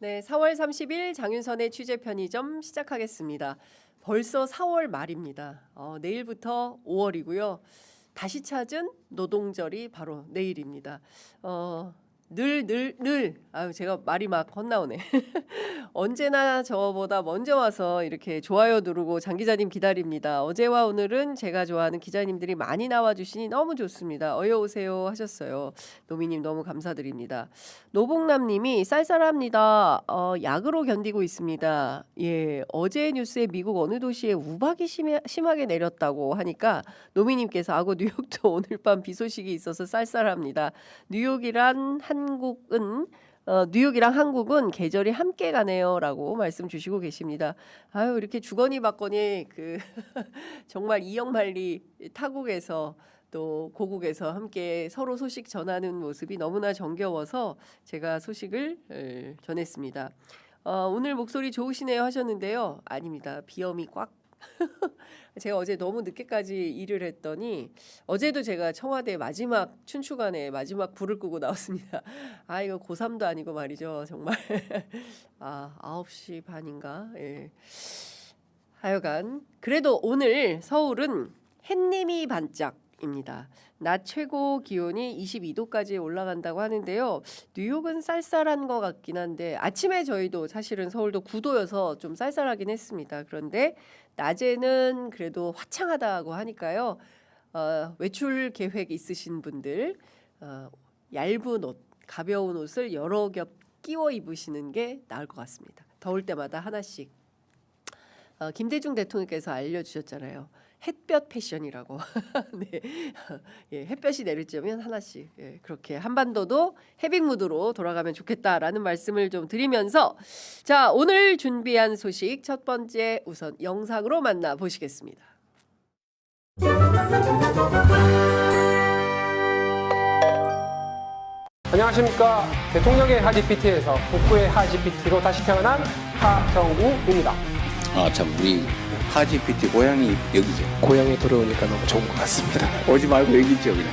네, 4월 30일 장윤선의 취재 편의점 시작하겠습니다. 벌써 4월 말입니다. 내일부터 5월이고요. 다시 찾은 노동절이 바로 내일입니다. 제가 말이 막 헛나오네. 언제나 저보다 먼저 와서 이렇게 좋아요 누르고 장 기자님 기다립니다. 어제와 오늘은 제가 좋아하는 기자님들이 많이 나와주시니 너무 좋습니다. 어여 오세요 하셨어요. 노미님 너무 감사드립니다. 노봉남님이 쌀쌀합니다. 약으로 견디고 있습니다. 예, 어제 뉴스에 미국 어느 도시에 우박이 심하게 내렸다고 하니까 노미님께서 뉴욕도 오늘 밤 비 소식이 있어서 쌀쌀합니다. 뉴욕이랑 한국은 계절이 함께 가네요라고 말씀 주시고 계십니다. 아유, 이렇게 주거니 받거니 정말 이영만리 타국에서 또 고국에서 함께 서로 소식 전하는 모습이 너무나 정겨워서 제가 소식을 전했습니다. 오늘 목소리 좋으시네요 하셨는데요. 아닙니다. 비염이 꽉. 제가 어제 너무 늦게까지 일을 했더니 어제도 제가 청와대 마지막 춘추관에 마지막 불을 끄고 나왔습니다. 이거 고3도 아니고 말이죠. 정말 9시 반인가? 예. 하여간 그래도 오늘 서울은 햇님이 반짝입니다. 낮 최고 기온이 22도까지 올라간다고 하는데요. 뉴욕은 쌀쌀한 것 같긴 한데 아침에 저희도 사실은 서울도 9도여서 좀 쌀쌀하긴 했습니다. 그런데 낮에는 그래도 화창하다고 하니까요. 외출 계획 있으신 분들 얇은 옷, 가벼운 옷을 여러 겹 끼워 입으시는 게 나을 것 같습니다. 더울 때마다 하나씩. 김대중 대통령께서 알려주셨잖아요. 햇볕 패션이라고. 네. 예, 햇볕이 내리쬐면 하나씩. 예, 그렇게 한반도도 해빙 무드로 돌아가면 좋겠다라는 말씀을 좀 드리면서 자, 오늘 준비한 소식 첫 번째 우선 영상으로 만나보시겠습니다. 안녕하십니까. 대통령의 하GPT에서 북구의 하GPT로 다시 태어난 하정우입니다. 참 우리 하GPT 고향이 여기죠. 고향에 돌아오니까 너무 좋은 것 같습니다. 오지 말고 여기 있죠 그냥.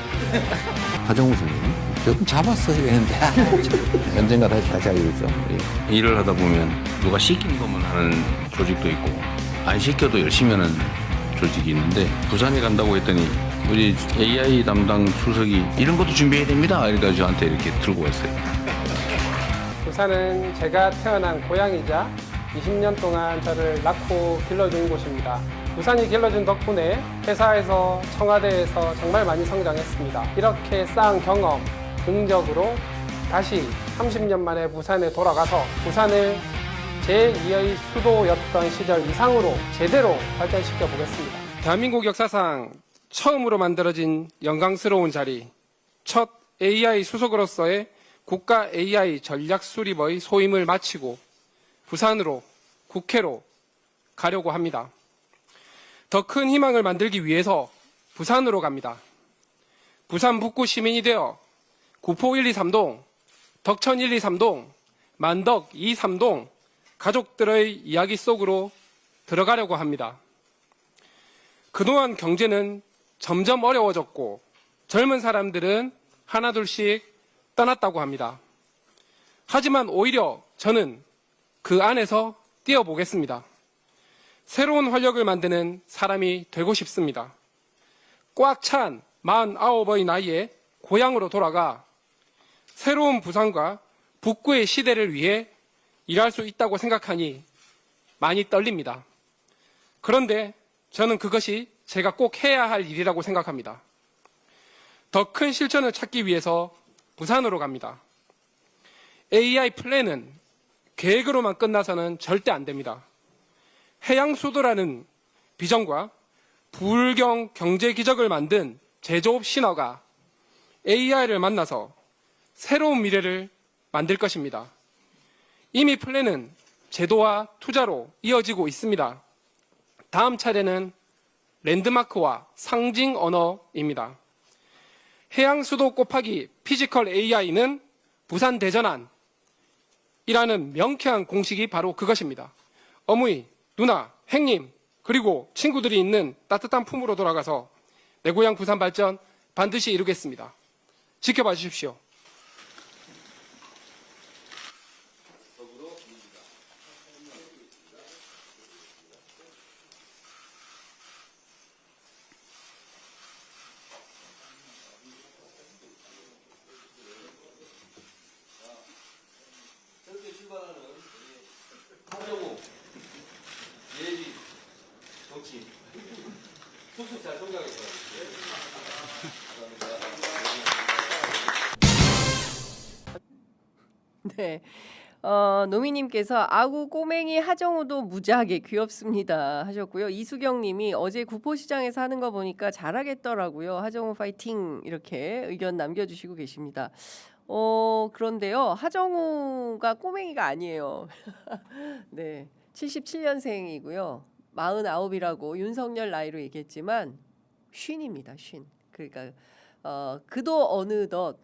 하정우 선생님 좀 잡았어야 되는데 언젠가 다시 하기로 했죠. 일을 하다 보면 누가 시킨 것만 하는 조직도 있고 안 시켜도 열심히 하는 조직이 있는데 부산에 간다고 했더니 우리 AI 담당 수석이 이런 것도 준비해야 됩니다. 이래가지고 저한테 이렇게 들고 왔어요. 부산은 제가 태어난 고향이자 20년 동안 저를 낳고 길러준 곳입니다. 부산이 길러준 덕분에 회사에서 청와대에서 정말 많이 성장했습니다. 이렇게 쌓은 경험, 긍정적으로 다시 30년 만에 부산에 돌아가서 부산을 제2의 수도였던 시절 이상으로 제대로 발전시켜 보겠습니다. 대한민국 역사상 처음으로 만들어진 영광스러운 자리, 첫 AI 수석으로서의 국가 AI 전략 수립의 소임을 마치고 부산으로 국회로 가려고 합니다. 더 큰 희망을 만들기 위해서 부산으로 갑니다. 부산 북구 시민이 되어 구포 123동, 덕천 123동, 만덕 23동 가족들의 이야기 속으로 들어가려고 합니다. 그동안 경제는 점점 어려워졌고 젊은 사람들은 하나둘씩 떠났다고 합니다. 하지만 오히려 저는 그 안에서 뛰어보겠습니다. 새로운 활력을 만드는 사람이 되고 싶습니다. 꽉 찬 49의 나이에 고향으로 돌아가 새로운 부산과 북구의 시대를 위해 일할 수 있다고 생각하니 많이 떨립니다. 그런데 저는 그것이 제가 꼭 해야 할 일이라고 생각합니다. 더 큰 실천을 찾기 위해서 부산으로 갑니다. AI 플랜은 계획으로만 끝나서는 절대 안 됩니다. 해양수도라는 비전과 불경 경제 기적을 만든 제조업 신화가 AI를 만나서 새로운 미래를 만들 것입니다. 이미 플랜은 제도와 투자로 이어지고 있습니다. 다음 차례는 랜드마크와 상징 언어입니다. 해양수도 곱하기 피지컬 AI는 부산 대전안 이라는 명쾌한 공식이 바로 그것입니다. 어머니, 누나, 행님, 그리고 친구들이 있는 따뜻한 품으로 돌아가서 내 고향 부산 발전 반드시 이루겠습니다. 지켜봐 주십시오. 네. 노미님께서 아구 꼬맹이 하정우도 무지하게 귀엽습니다 하셨고요. 이수경님이 어제 구포시장에서 하는 거 보니까 잘하겠더라고요. 하정우 파이팅 이렇게 의견 남겨주시고 계십니다. 그런데요. 하정우가 꼬맹이가 아니에요. 네. 77년생이고요. 49이라고 윤석열 나이로 얘기했지만 쉰입니다. 쉰. 그러니까 그도 어느덧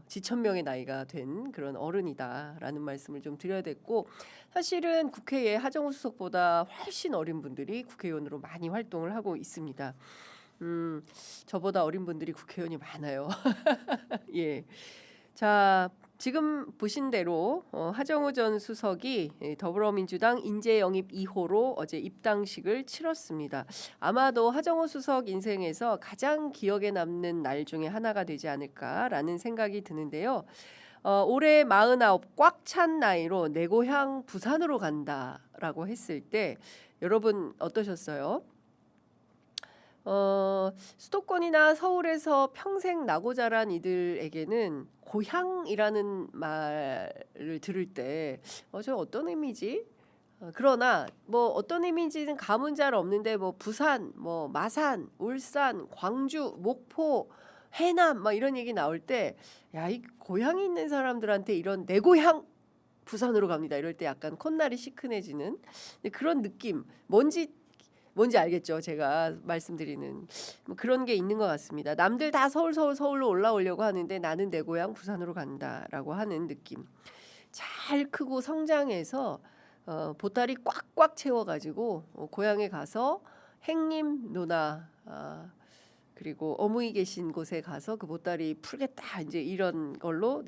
지천명의 나이가 된 그런 어른이다라는 말씀을 좀 드려야 됐고, 사실은 국회에 하정우 수석보다 훨씬 어린 분들이 국회의원으로 많이 활동을 하고 있습니다. 저보다 어린 분들이 국회의원이 많아요. 예. 자, 지금 보신 대로 하정우 전 수석이 더불어민주당 인재 영입 2호로 어제 입당식을 치렀습니다. 아마도 하정우 수석 인생에서 가장 기억에 남는 날 중에 하나가 되지 않을까라는 생각이 드는데요. 올해 49 꽉 찬 나이로 내 고향 부산으로 간다라고 했을 때 여러분 어떠셨어요? 수도권이나 서울에서 평생 나고 자란 이들에게는 고향이라는 말을 들을 때 저 어떤 의미지? 그러나 뭐 어떤 의미인지는 감은 잘 없는데 뭐 부산, 뭐 마산, 울산, 광주, 목포, 해남 막 이런 얘기 나올 때 야, 이 고향이 있는 사람들한테 이런 내 고향 부산으로 갑니다. 이럴 때 약간 콧날이 시큰해지는 그런 느낌. 뭔지 알겠죠? 제가 말씀드리는 뭐 그런 게 있는 것 같습니다. 남들 다 서울로 올라오려고 하는데 나는 내 고향 부산으로 간다라고 하는 느낌. 잘 크고 성장해서 보따리 꽉꽉 채워가지고 고향에 가서 행님 누나 그리고 어머니 계신 곳에 가서 그 보따리 풀겠다 이제 이런 걸로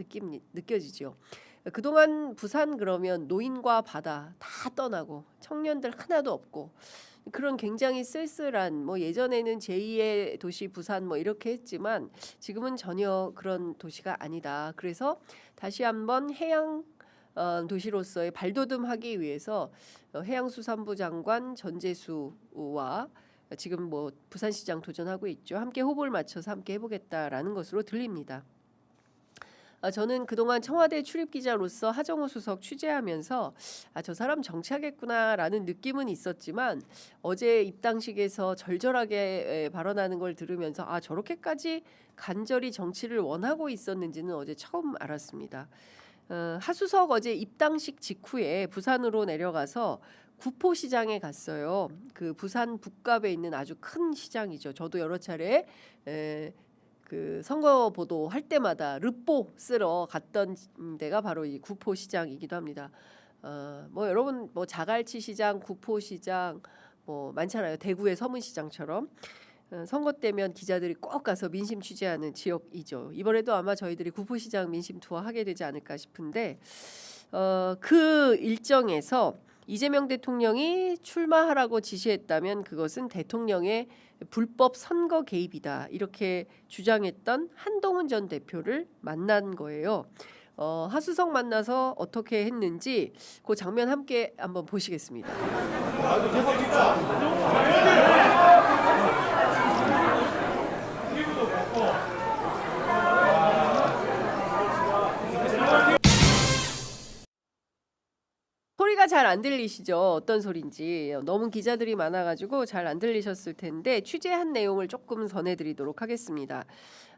느껴지죠. 그동안 부산 그러면 노인과 바다 다 떠나고 청년들 하나도 없고 그런 굉장히 쓸쓸한 뭐 예전에는 제2의 도시 부산 뭐 이렇게 했지만 지금은 전혀 그런 도시가 아니다. 그래서 다시 한번 해양 도시로서의 발돋움하기 위해서 해양수산부 장관 전재수와 지금 뭐 부산시장 도전하고 있죠. 함께 호흡을 맞춰서 함께 해보겠다라는 것으로 들립니다. 저는 그동안 청와대 출입 기자로서 하정우 수석 취재하면서 저 사람 정치하겠구나라는 느낌은 있었지만 어제 입당식에서 절절하게 발언하는 걸 들으면서 저렇게까지 간절히 정치를 원하고 있었는지는 어제 처음 알았습니다. 하수석 어제 입당식 직후에 부산으로 내려가서 구포시장에 갔어요. 그 부산 북갑에 있는 아주 큰 시장이죠. 저도 여러 차례 그 선거 보도 할 때마다 르뽀 쓰러 갔던 데가 바로 이 구포시장이기도 합니다. 뭐 여러분 뭐 자갈치 시장, 구포시장 뭐 많잖아요. 대구의 서문시장처럼 선거 때면 기자들이 꼭 가서 민심 취재하는 지역이죠. 이번에도 아마 저희들이 구포시장 민심 투어 하게 되지 않을까 싶은데 그 일정에서 이재명 대통령이 출마하라고 지시했다면 그것은 대통령의 불법 선거 개입이다 이렇게 주장했던 한동훈 전 대표를 만난 거예요. 하수석 만나서 어떻게 했는지 그 장면 함께 한번 보시겠습니다. 소리가 잘 안 들리시죠? 어떤 소리인지. 너무 기자들이 많아가지고 잘 안 들리셨을 텐데 취재한 내용을 조금 전해드리도록 하겠습니다.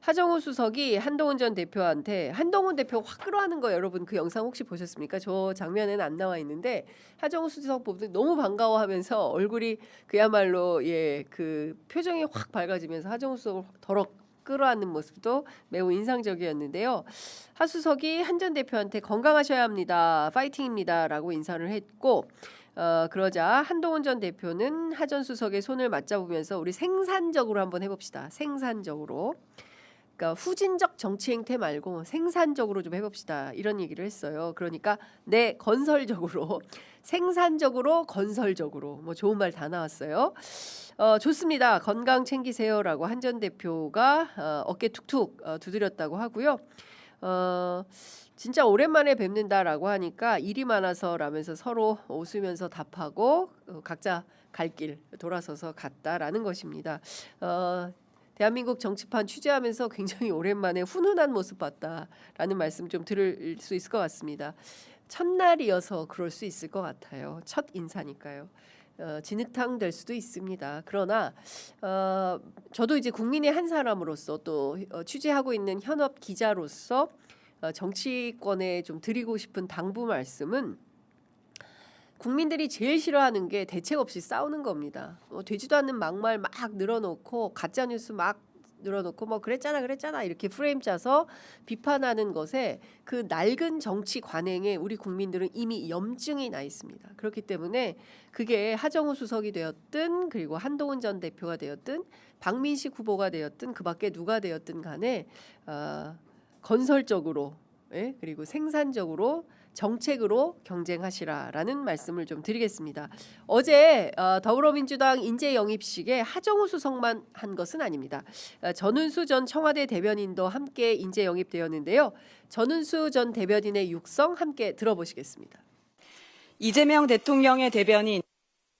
하정우 수석이 한동훈 전 대표한테 한동훈 대표 확 끌어하는 거 여러분 그 영상 혹시 보셨습니까? 저 장면에는 안 나와 있는데 하정우 수석 보면 너무 반가워하면서 얼굴이 그야말로 그 표정이 확 밝아지면서 하정우 수석을 더럭 끌어안는 모습도 매우 인상적이었는데요. 하수석이 한 전 대표한테 건강하셔야 합니다. 파이팅입니다라고 인사를 했고 그러자 한동훈 전 대표는 하 전 수석의 손을 맞잡으면서 우리 생산적으로 한번 해봅시다. 생산적으로. 그러니까 후진적 정치 행태 말고 생산적으로 좀 해봅시다. 이런 얘기를 했어요. 그러니까 건설적으로 생산적으로 건설적으로 뭐 좋은 말 다 나왔어요. 좋습니다. 건강 챙기세요라고 한 전 대표가 어깨 툭툭 두드렸다고 하고요. 진짜 오랜만에 뵙는다라고 하니까 일이 많아서라면서 서로 웃으면서 답하고 각자 갈 길 돌아서서 갔다라는 것입니다. 대한민국 정치판 취재하면서 굉장히 오랜만에 훈훈한 모습 봤다라는 말씀 좀 들을 수 있을 것 같습니다. 첫날이어서 그럴 수 있을 것 같아요. 첫 인사니까요. 진흙탕 될 수도 있습니다. 그러나 저도 이제 국민의 한 사람으로서 또 취재하고 있는 현업 기자로서 정치권에 좀 드리고 싶은 당부 말씀은 국민들이 제일 싫어하는 게 대책 없이 싸우는 겁니다. 되지도 않는 막말 막 늘어놓고 가짜 뉴스 막 늘어놓고 뭐 그랬잖아 이렇게 프레임 짜서 비판하는 것에 그 낡은 정치 관행에 우리 국민들은 이미 염증이 나 있습니다. 그렇기 때문에 그게 하정우 수석이 되었든 그리고 한동훈 전 대표가 되었든 박민식 후보가 되었든 그밖에 누가 되었든 간에 건설적으로 그리고 생산적으로 정책으로 경쟁하시라라는 말씀을 좀 드리겠습니다. 어제 더불어민주당 인재 영입식에 하정우 수석만 한 것은 아닙니다. 전은수 전 청와대 대변인도 함께 인재 영입되었는데요. 전은수 전 대변인의 육성 함께 들어보시겠습니다. 이재명 대통령의 대변인,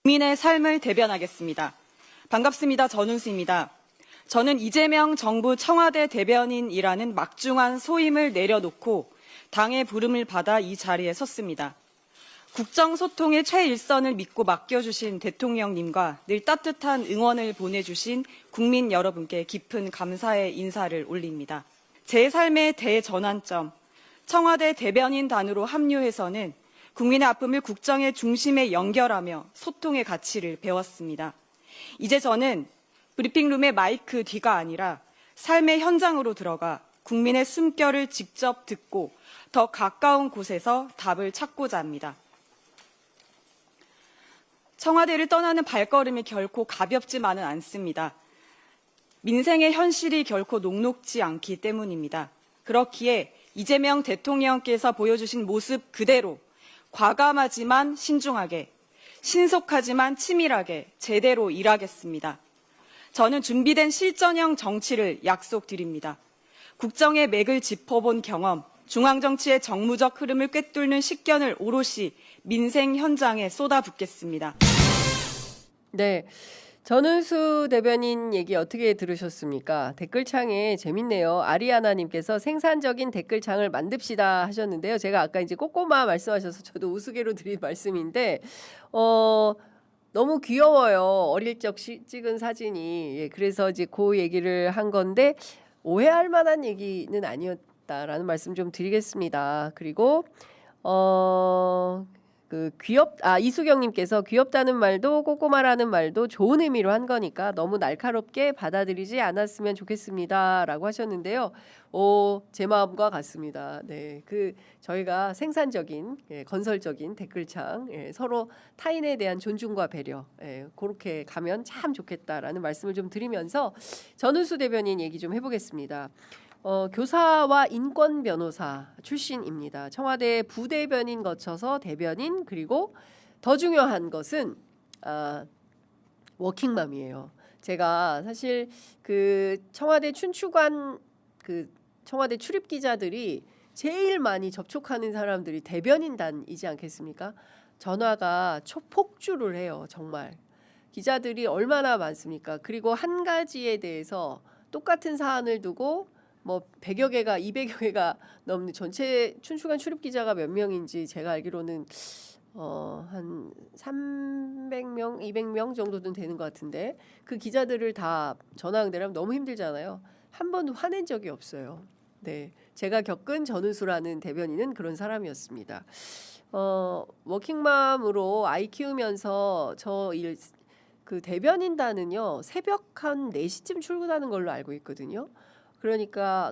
국민의 삶을 대변하겠습니다. 반갑습니다. 전은수입니다. 저는 이재명 정부 청와대 대변인이라는 막중한 소임을 내려놓고 당의 부름을 받아 이 자리에 섰습니다. 국정소통의 최일선을 믿고 맡겨주신 대통령님과 늘 따뜻한 응원을 보내주신 국민 여러분께 깊은 감사의 인사를 올립니다. 제 삶의 대전환점, 청와대 대변인단으로 합류해서는 국민의 아픔을 국정의 중심에 연결하며 소통의 가치를 배웠습니다. 이제 저는 브리핑룸의 마이크 뒤가 아니라 삶의 현장으로 들어가 국민의 숨결을 직접 듣고 더 가까운 곳에서 답을 찾고자 합니다. 청와대를 떠나는 발걸음이 결코 가볍지만은 않습니다. 민생의 현실이 결코 녹록지 않기 때문입니다. 그렇기에 이재명 대통령께서 보여주신 모습 그대로 과감하지만 신중하게, 신속하지만 치밀하게 제대로 일하겠습니다. 저는 준비된 실전형 정치를 약속드립니다. 국정의 맥을 짚어본 경험, 중앙정치의 정무적 흐름을 꿰뚫는 식견을 오롯이 민생 현장에 쏟아붓겠습니다. 네, 전은수 대변인 얘기 어떻게 들으셨습니까? 댓글창에 재밌네요. 아리아나님께서 생산적인 댓글창을 만듭시다 하셨는데요. 제가 아까 이제 꼬꼬마 말씀하셔서 저도 우스개로 드린 말씀인데 너무 귀여워요. 어릴 적 찍은 사진이. 예, 그래서 이제 그 얘기를 한 건데 오해할 만한 얘기는 아니었다라는 말씀 좀 드리겠습니다. 그리고 이수경님께서 귀엽다는 말도 꼬꼬마라는 말도 좋은 의미로 한 거니까 너무 날카롭게 받아들이지 않았으면 좋겠습니다라고 하셨는데요. 제 마음과 같습니다. 네, 저희가 생산적인, 건설적인 댓글창, 서로 타인에 대한 존중과 배려, 그렇게 가면 참 좋겠다라는 말씀을 좀 드리면서 전은수 대변인 얘기 좀 해보겠습니다. 교사와 인권 변호사 출신입니다. 청와대 부대변인 거쳐서 대변인, 그리고 더 중요한 것은 워킹맘이에요. 제가 사실 청와대 춘추관 청와대 출입 기자들이 제일 많이 접촉하는 사람들이 대변인단이지 않겠습니까? 전화가 폭주를 해요. 정말 기자들이 얼마나 많습니까? 그리고 한 가지에 대해서 똑같은 사안을 두고 뭐 100여 개가 200여 개가 넘는 전체 춘추관 출입 기자가 몇 명인지 제가 알기로는 한 300명, 200명 정도는 되는 것 같은데 그 기자들을 다 전화 응대하면 너무 힘들잖아요. 한 번도 화낸 적이 없어요. 네, 제가 겪은 전은수라는 대변인은 그런 사람이었습니다. 워킹맘으로 아이 키우면서 대변인단은요 새벽 한 4시쯤 출근하는 걸로 알고 있거든요.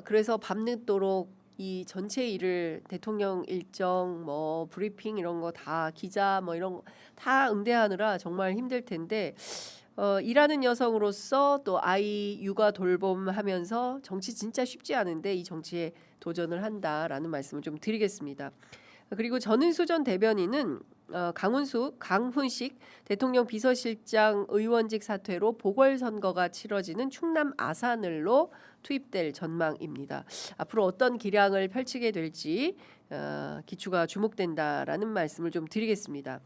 그래서 밤늦도록 이 전체 일을 대통령 일정 뭐 브리핑 이런 거 다 기자 뭐 이런 거 다 응대하느라 정말 힘들 텐데 일하는 여성으로서 또 아이 육아 돌봄하면서 정치 진짜 쉽지 않은데 이 정치에 도전을 한다라는 말씀을 좀 드리겠습니다. 그리고 전은수 전 대변인은 강훈식 대통령 비서실장 의원직 사퇴로 보궐선거가 치러지는 충남 아산을로 투입될 전망입니다. 앞으로 어떤 기량을 펼치게 될지 기추가 주목된다라는 말씀을 좀 드리겠습니다.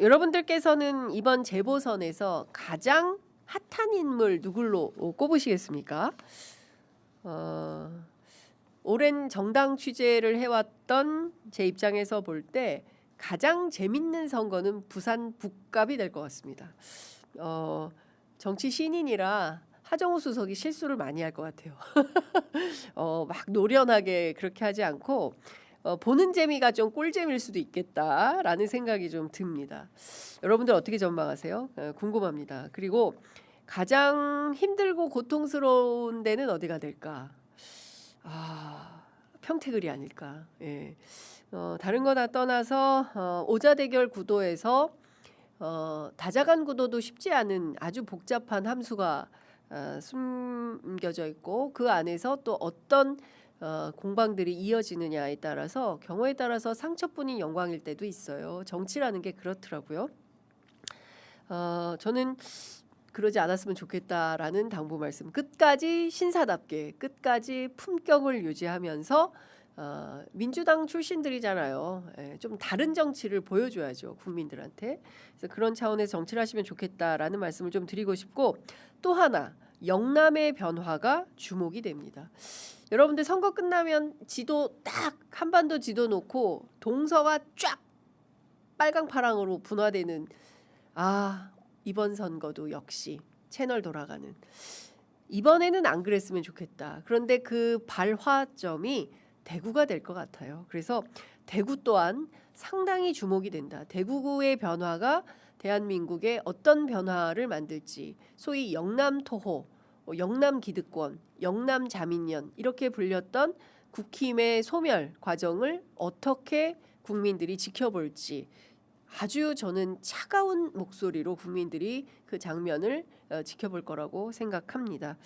여러분들께서는 이번 재보선에서 가장 핫한 인물 누굴로 꼽으시겠습니까? 오랜 정당 취재를 해왔던 제 입장에서 볼 때 가장 재밌는 선거는 부산 북갑이 될 것 같습니다. 정치 신인이라 하정우 수석이 실수를 많이 할 것 같아요. 막 노련하게 그렇게 하지 않고 보는 재미가 좀 꿀재미일 수도 있겠다라는 생각이 좀 듭니다. 여러분들 어떻게 전망하세요? 궁금합니다. 그리고 가장 힘들고 고통스러운 데는 어디가 될까? 평택을이 아닐까. 예. 다른 거 다 떠나서 오자대결 구도에서 다자간 구도도 쉽지 않은 아주 복잡한 함수가 숨겨져 있고 그 안에서 또 어떤 공방들이 이어지느냐에 따라서 경우에 따라서 상처뿐인 영광일 때도 있어요. 정치라는 게 그렇더라고요. 저는 그러지 않았으면 좋겠다라는 당부 말씀. 끝까지 신사답게 끝까지 품격을 유지하면서 민주당 출신들이잖아요. 좀 다른 정치를 보여줘야죠 국민들한테. 그래서 그런 차원에서 정치를 하시면 좋겠다라는 말씀을 좀 드리고 싶고 또 하나 영남의 변화가 주목이 됩니다. 여러분들 선거 끝나면 지도 딱 한반도 지도 놓고 동서가 쫙 빨강파랑으로 분화되는 이번 선거도 역시 채널 돌아가는 이번에는 안 그랬으면 좋겠다. 그런데 그 발화점이 대구가 될 것 같아요. 그래서 대구 또한 상당히 주목이 된다. 대구구의 변화가 대한민국에 어떤 변화를 만들지 소위 영남토호, 영남기득권, 영남자민련 이렇게 불렸던 국힘의 소멸 과정을 어떻게 국민들이 지켜볼지 아주 저는 차가운 목소리로 국민들이 그 장면을 지켜볼 거라고 생각합니다.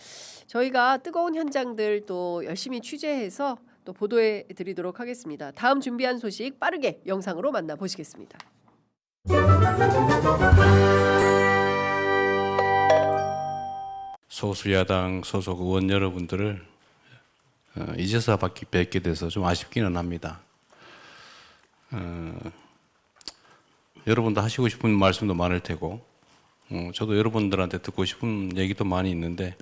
저희가 뜨거운 현장들 또 열심히 취재해서 또 보도해 드리도록 하겠습니다. 다음 준비한 소식 빠르게 영상으로 만나보시겠습니다. 소수야당 소속 의원 여러분들을 이제서 뵙게 돼서 좀 아쉽기는 합니다. 여러분도 하시고 싶은 말씀도 많을 테고 저도 여러분들한테 듣고 싶은 얘기도 많이 있는데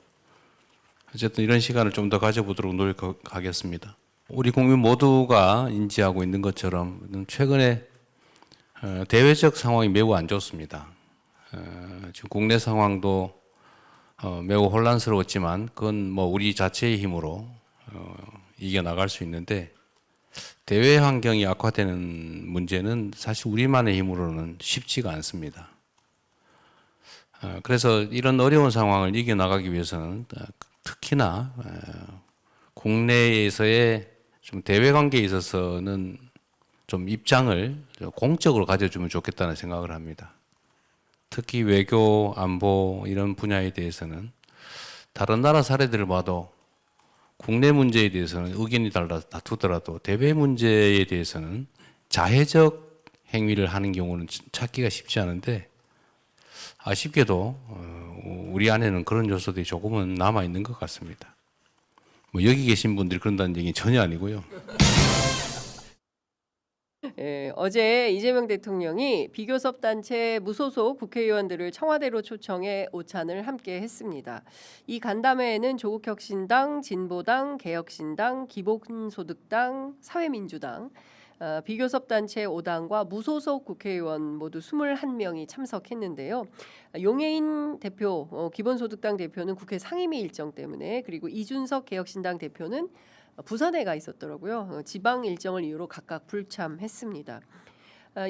어쨌든 이런 시간을 좀 더 가져보도록 노력하겠습니다. 우리 국민 모두가 인지하고 있는 것처럼 최근에 대외적 상황이 매우 안 좋습니다. 지금 국내 상황도 매우 혼란스러웠지만 그건 뭐 우리 자체의 힘으로 이겨나갈 수 있는데 대외 환경이 악화되는 문제는 사실 우리만의 힘으로는 쉽지가 않습니다. 그래서 이런 어려운 상황을 이겨나가기 위해서는 특히나 국내에서의 좀 대외 관계에 있어서는 좀 입장을 공적으로 가져주면 좋겠다는 생각을 합니다. 특히 외교, 안보 이런 분야에 대해서는 다른 나라 사례들을 봐도 국내 문제에 대해서는 의견이 다투더라도 대외 문제에 대해서는 자해적 행위를 하는 경우는 찾기가 쉽지 않은데 아쉽게도 우리 안에는 그런 요소들이 조금은 남아 있는 것 같습니다. 뭐 여기 계신 분들이 그런다는 얘기는 전혀 아니고요. 어제 이재명 대통령이 비교섭 단체 무소속 국회의원들을 청와대로 초청해 오찬을 함께 했습니다. 이 간담회에는 조국혁신당, 진보당, 개혁신당, 기본소득당, 사회민주당, 비교섭 단체 5당과 무소속 국회의원 모두 21명이 참석했는데요. 용해인 대표, 기본소득당 대표는 국회 상임위 일정 때문에 그리고 이준석 개혁신당 대표는 부산에 가 있었더라고요. 지방 일정을 이유로 각각 불참했습니다.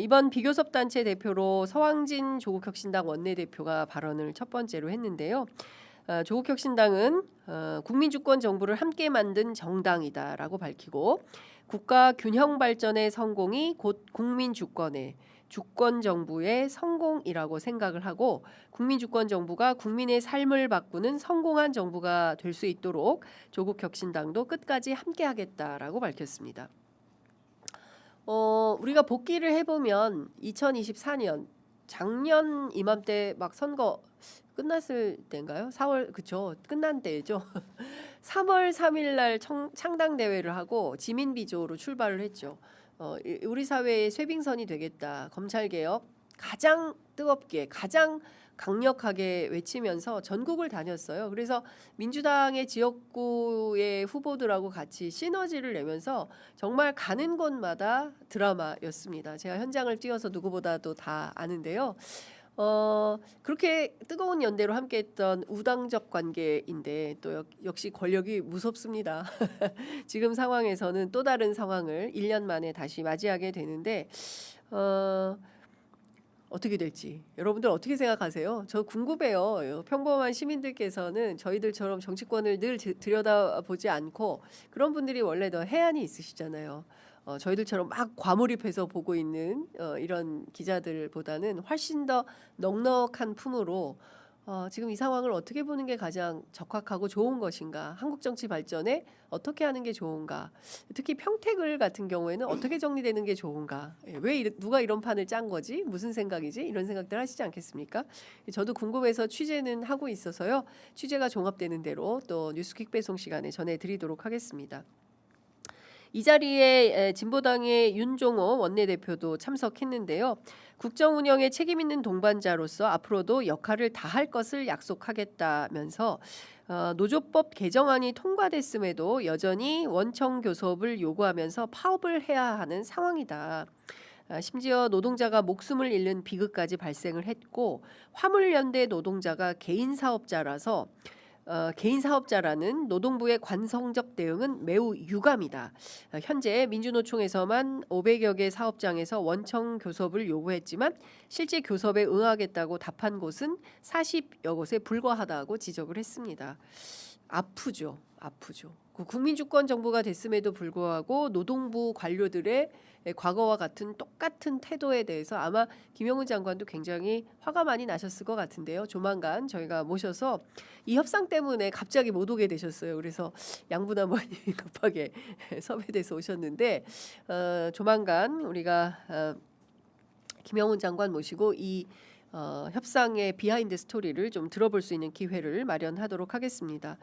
이번 비교섭 단체 대표로 서왕진 조국혁신당 원내대표가 발언을 첫 번째로 했는데요. 조국혁신당은 국민주권 정부를 함께 만든 정당이다라고 밝히고 국가 균형 발전의 성공이 곧 국민주권의 주권 정부의 성공이라고 생각을 하고 국민주권 정부가 국민의 삶을 바꾸는 성공한 정부가 될 수 있도록 조국혁신당도 끝까지 함께하겠다라고 밝혔습니다. 우리가 복기를 해보면 2024년 작년 이맘때 막 선거 끝났을 때인가요? 4월 그쵸 끝난 때죠. 3월 3일 날 창당 대회를 하고 지민 비조로 출발을 했죠. 우리 사회의 쇠빙선이 되겠다. 검찰개혁 가장 뜨겁게 가장 강력하게 외치면서 전국을 다녔어요. 그래서 민주당의 지역구의 후보들하고 같이 시너지를 내면서 정말 가는 곳마다 드라마였습니다. 제가 현장을 뛰어서 누구보다도 다 아는데요. 그렇게 뜨거운 연대로 함께했던 우당적 관계인데 또 역시 권력이 무섭습니다. 지금 상황에서는 또 다른 상황을 1년 만에 다시 맞이하게 되는데 어떻게 될지 여러분들 어떻게 생각하세요? 저 궁금해요. 평범한 시민들께서는 저희들처럼 정치권을 늘 들여다보지 않고 그런 분들이 원래 더 해안이 있으시잖아요. 저희들처럼 막 과몰입해서 보고 있는 이런 기자들보다는 훨씬 더 넉넉한 품으로 지금 이 상황을 어떻게 보는 게 가장 적합하고 좋은 것인가, 한국 정치 발전에 어떻게 하는 게 좋은가, 특히 평택을 같은 경우에는 어떻게 정리되는 게 좋은가, 누가 이런 판을 짠 거지, 무슨 생각이지, 이런 생각들 하시지 않겠습니까? 저도 궁금해서 취재는 하고 있어서요. 취재가 종합되는 대로 또 뉴스퀵 배송 시간에 전해드리도록 하겠습니다. 이 자리에 진보당의 윤종호 원내대표도 참석했는데요. 국정 운영에 책임 있는 동반자로서 앞으로도 역할을 다할 것을 약속하겠다면서 노조법 개정안이 통과됐음에도 여전히 원청 교섭을 요구하면서 파업을 해야 하는 상황이다. 심지어 노동자가 목숨을 잃는 비극까지 발생을 했고 화물연대 노동자가 개인 사업자라는 노동부의 관성적 대응은 매우 유감이다. 현재 민주노총에서만 500여 개 사업장에서 원청 교섭을 요구했지만 실제 교섭에 응하겠다고 답한 곳은 40여 곳에 불과하다고 지적을 했습니다. 아프죠. 국민주권 정부가 됐음에도 불구하고 노동부 관료들의 과거와 같은 똑같은 태도에 대해서 아마 김영훈 장관도 굉장히 화가 많이 나셨을 것 같은데요. 조만간 저희가 모셔서 이 협상 때문에 갑자기 못 오게 되셨어요. 그래서 양분한번이 급하게 섭외돼서 오셨는데 조만간 우리가 김영훈 장관 모시고 이 협상의 비하인드 스토리를 좀 들어볼 수 있는 기회를 마련하도록 하겠습니다.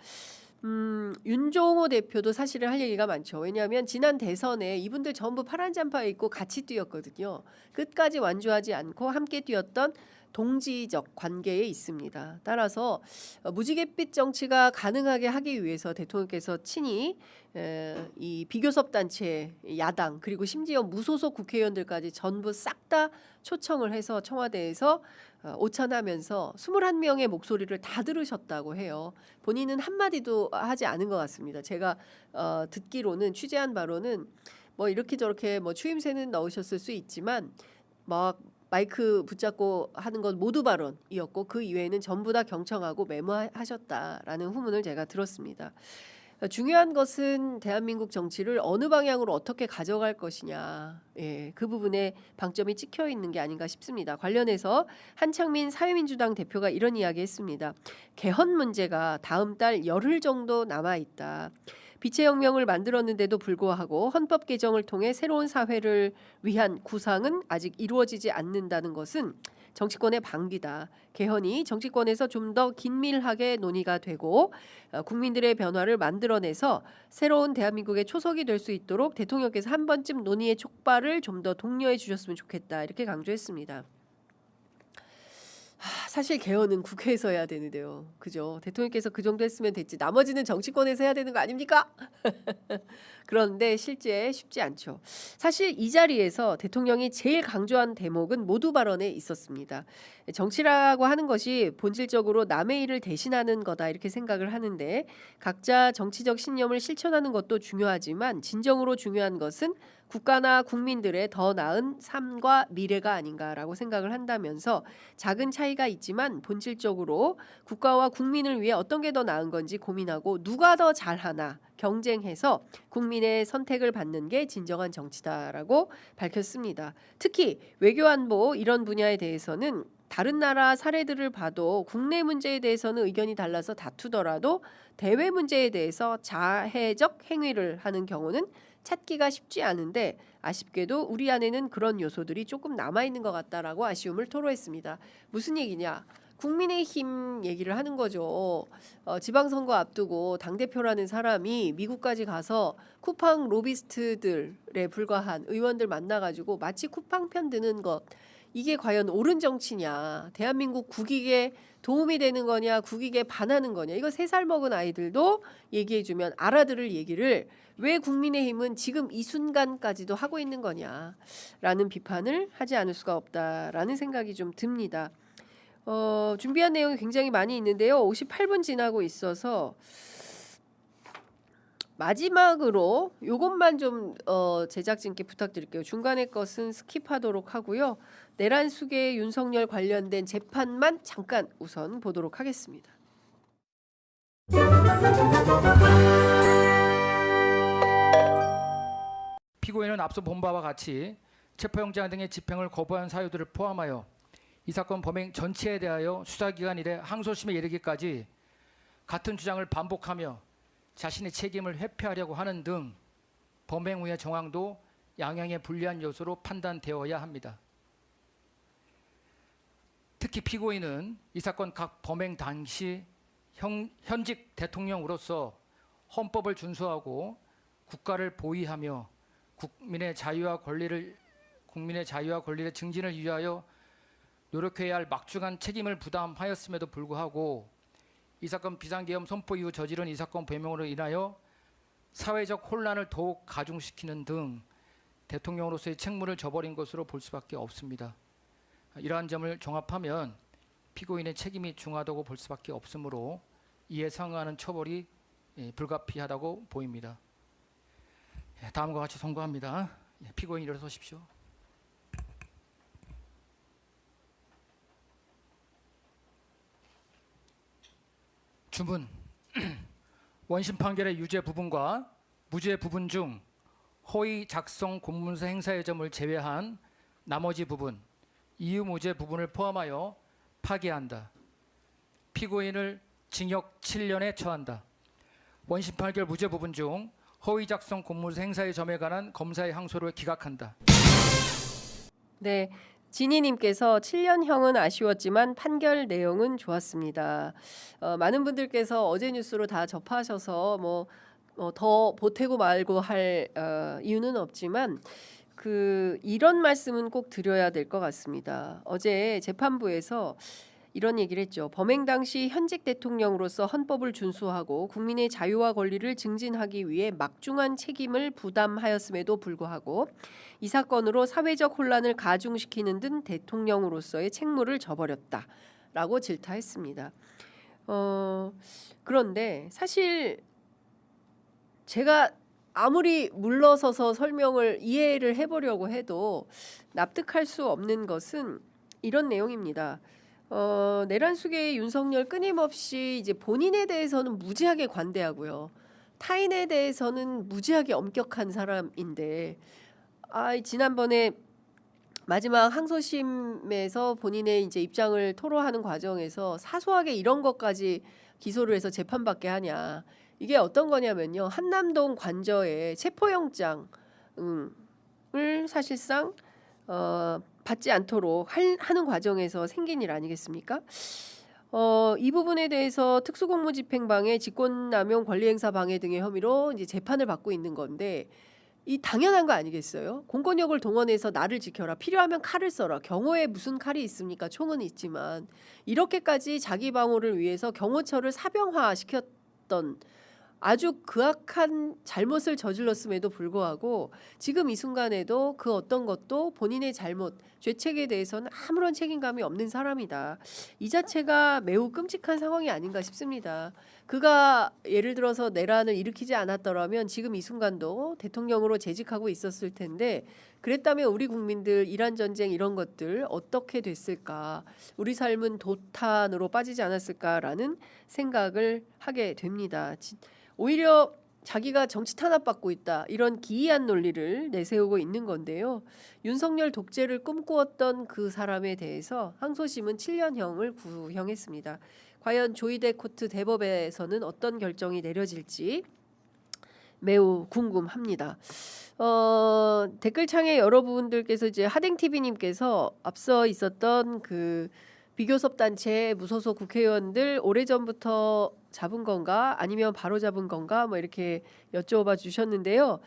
윤종호 대표도 사실은 할 얘기가 많죠. 왜냐하면 지난 대선에 이분들 전부 파란 잠바에 입고 같이 뛰었거든요. 끝까지 완주하지 않고 함께 뛰었던 동지적 관계에 있습니다. 따라서 무지갯빛 정치가 가능하게 하기 위해서 대통령께서 친히 이 비교섭 단체 야당 그리고 심지어 무소속 국회의원들까지 전부 싹 다 초청을 해서 청와대에서 오찬하면서 21명의 목소리를 다 들으셨다고 해요. 본인은 한마디도 하지 않은 것 같습니다. 제가 듣기로는 취재한 바로는 뭐 이렇게 저렇게 뭐 추임새는 넣으셨을 수 있지만 막 마이크 붙잡고 하는 건 모두 발언이었고 그 이외에는 전부 다 경청하고 메모하셨다라는 후문을 제가 들었습니다. 중요한 것은 대한민국 정치를 어느 방향으로 어떻게 가져갈 것이냐, 그 부분에 방점이 찍혀 있는 게 아닌가 싶습니다. 관련해서 한창민 사회민주당 대표가 이런 이야기했습니다. 개헌 문제가 다음 달 열흘 정도 남아 있다. 빛의 혁명을 만들었는데도 불구하고 헌법 개정을 통해 새로운 사회를 위한 구상은 아직 이루어지지 않는다는 것은 정치권의 방비다. 개헌이 정치권에서 좀 더 긴밀하게 논의가 되고 국민들의 변화를 만들어내서 새로운 대한민국의 초석이 될 수 있도록 대통령께서 한 번쯤 논의의 촉발을 좀 더 독려해 주셨으면 좋겠다. 이렇게 강조했습니다. 사실 개헌은 국회에서 해야 되는데요. 그죠? 대통령께서 그 정도 했으면 됐지. 나머지는 정치권에서 해야 되는 거 아닙니까? 그런데 실제 쉽지 않죠. 사실 이 자리에서 대통령이 제일 강조한 대목은 모두 발언에 있었습니다. 정치라고 하는 것이 본질적으로 남의 일을 대신하는 거다 이렇게 생각을 하는데 각자 정치적 신념을 실천하는 것도 중요하지만 진정으로 중요한 것은 국가나 국민들의 더 나은 삶과 미래가 아닌가라고 생각을 한다면서 작은 차이가 있지만 본질적으로 국가와 국민을 위해 어떤 게 더 나은 건지 고민하고 누가 더 잘하나 경쟁해서 국민의 선택을 받는 게 진정한 정치다라고 밝혔습니다. 특히 외교안보 이런 분야에 대해서는 다른 나라 사례들을 봐도 국내 문제에 대해서는 의견이 달라서 다투더라도 대외 문제에 대해서 자해적 행위를 하는 경우는 찾기가 쉽지 않은데 아쉽게도 우리 안에는 그런 요소들이 조금 남아있는 것 같다라고 아쉬움을 토로했습니다. 무슨 얘기냐? 국민의힘 얘기를 하는 거죠. 지방선거 앞두고 당대표라는 사람이 미국까지 가서 쿠팡 로비스트들에 불과한 의원들 만나가지고 마치 쿠팡 편 드는 것 이게 과연 옳은 정치냐, 대한민국 국익에 도움이 되는 거냐, 국익에 반하는 거냐, 이거 3살 먹은 아이들도 얘기해주면 알아들을 얘기를 왜 국민의힘은 지금 이 순간까지도 하고 있는 거냐라는 비판을 하지 않을 수가 없다라는 생각이 좀 듭니다. 준비한 내용이 굉장히 많이 있는데요. 58분 지나고 있어서 마지막으로 요것만 좀 제작진께 부탁드릴게요. 중간에 것은 스킵하도록 하고요. 내란 수계 윤석열 관련된 재판만 잠깐 우선 보도록 하겠습니다. 피고인은 앞서 본 바와 같이 체포영장 등의 집행을 거부한 사유들을 포함하여 이 사건 범행 전체에 대하여 수사기관 이래 항소심에 이르기까지 같은 주장을 반복하며 자신의 책임을 회피하려고 하는 등 범행 후의 정황도 양형에 불리한 요소로 판단되어야 합니다. 특히 피고인은 이 사건 각 범행 당시 현직 대통령으로서 헌법을 준수하고 국가를 보위하며 국민의 자유와 권리를 증진을 위하여 노력해야 할 막중한 책임을 부담하였음에도 불구하고 이 사건 비상계엄 선포 이후 저지른 이 사건 배명으로 인하여 사회적 혼란을 더욱 가중시키는 등 대통령으로서의 책무를 저버린 것으로 볼 수밖에 없습니다. 이러한 점을 종합하면 피고인의 책임이 중하다고 볼 수밖에 없으므로 이에 상응하는 처벌이 불가피하다고 보입니다. 다음과 같이 선고합니다. 피고인 일어서십시오. 주문. 원심 판결의 유죄 부분과 무죄 부분 중 허위 작성 공문서 행사의 점을 제외한 나머지 부분, 이유 무죄 부분을 포함하여 파기한다. 피고인을 징역 7년에 처한다. 원심 판결 무죄 부분 중 허위 작성 공문서 행사의 점에 관한 검사의 항소를 기각한다. 네. 진희님께서 7년형은 아쉬웠지만 판결 내용은 좋았습니다. 많은 분들께서 어제 뉴스로 다 접하셔서 더 보태고 말고 할 이유는 없지만 이런 말씀은 꼭 드려야 될 것 같습니다. 어제 재판부에서 이런 얘기를 했죠. 범행 당시 현직 대통령으로서 헌법을 준수하고 국민의 자유와 권리를 증진하기 위해 막중한 책임을 부담하였음에도 불구하고 이 사건으로 사회적 혼란을 가중시키는 등 대통령으로서의 책무를 저버렸다라고 질타했습니다. 그런데 사실 제가 아무리 물러서서 설명을 이해를 해보려고 해도 납득할 수 없는 것은 이런 내용입니다. 내란 수계의 윤석열 끊임없이 이제 본인에 대해서는 무지하게 관대하고요. 타인에 대해서는 무지하게 엄격한 사람인데 지난번에 마지막 항소심에서 본인의 이제 입장을 토로하는 과정에서 사소하게 이런 것까지 기소를 해서 재판받게 하냐. 이게 어떤 거냐면요. 한남동 관저에 체포영장을 사실상 받지 않도록 하는 과정에서 생긴 일 아니겠습니까? 이 부분에 대해서 특수공무집행방해, 직권남용, 권리행사 방해 등의 혐의로 이제 재판을 받고 있는 건데 이 당연한 거 아니겠어요? 공권력을 동원해서 나를 지켜라. 필요하면 칼을 써라. 경호에 무슨 칼이 있습니까? 총은 있지만 이렇게까지 자기 방어를 위해서 경호처를 사병화시켰던 아주 극악한 잘못을 저질렀음에도 불구하고 지금 이 순간에도 그 어떤 것도 본인의 잘못, 죄책에 대해서는 아무런 책임감이 없는 사람이다. 이 자체가 매우 끔찍한 상황이 아닌가 싶습니다. 그가 예를 들어서 내란을 일으키지 않았더라면 지금 이 순간도 대통령으로 재직하고 있었을 텐데 그랬다면 우리 국민들 이란 전쟁 이런 것들 어떻게 됐을까? 우리 삶은 도탄으로 빠지지 않았을까라는 생각을 하게 됩니다. 오히려 자기가 정치 탄압받고 있다 이런 기이한 논리를 내세우고 있는 건데요. 윤석열 독재를 꿈꾸었던 그 사람에 대해서 항소심은 7년형을 구형했습니다. 과연 조이대 코트 대법에서는 어떤 결정이 내려질지 매우 궁금합니다. 댓글창에 여러분들께서 이제 하댕TV님께서 앞서 있었던 그 비교섭 단체 무소속 국회의원들 오래전부터 잡은 건가 아니면 바로 잡은 건가 뭐 이렇게 여쭤봐 주셨는데요.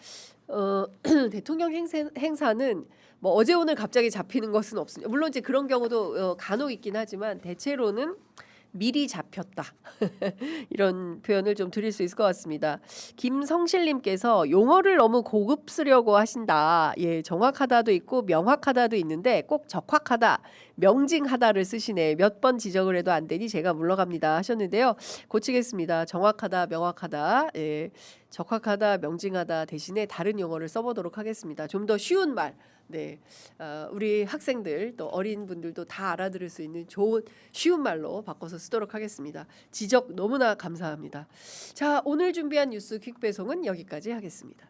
대통령 행사는 뭐 어제 오늘 갑자기 잡히는 것은 없습니다. 물론 이제 그런 경우도 간혹 있긴 하지만 대체로는 미리 잡혔다 이런 표현을 좀 드릴 수 있을 것 같습니다. 김성실님께서 용어를 너무 고급스려고 하신다. 예, 정확하다도 있고 명확하다도 있는데 꼭 적확하다, 명징하다를 쓰시네. 몇 번 지적을 해도 안 되니 제가 물러갑니다 하셨는데요. 고치겠습니다. 정확하다, 명확하다, 예, 적확하다, 명징하다 대신에 다른 용어를 써보도록 하겠습니다. 좀 더 쉬운 말. 네, 우리 학생들 또 어린 분들도 다 알아들을 수 있는 좋은 쉬운 말로 바꿔서 쓰도록 하겠습니다. 지적 너무나 감사합니다. 자, 오늘 준비한 뉴스 퀵 배송은 여기까지 하겠습니다.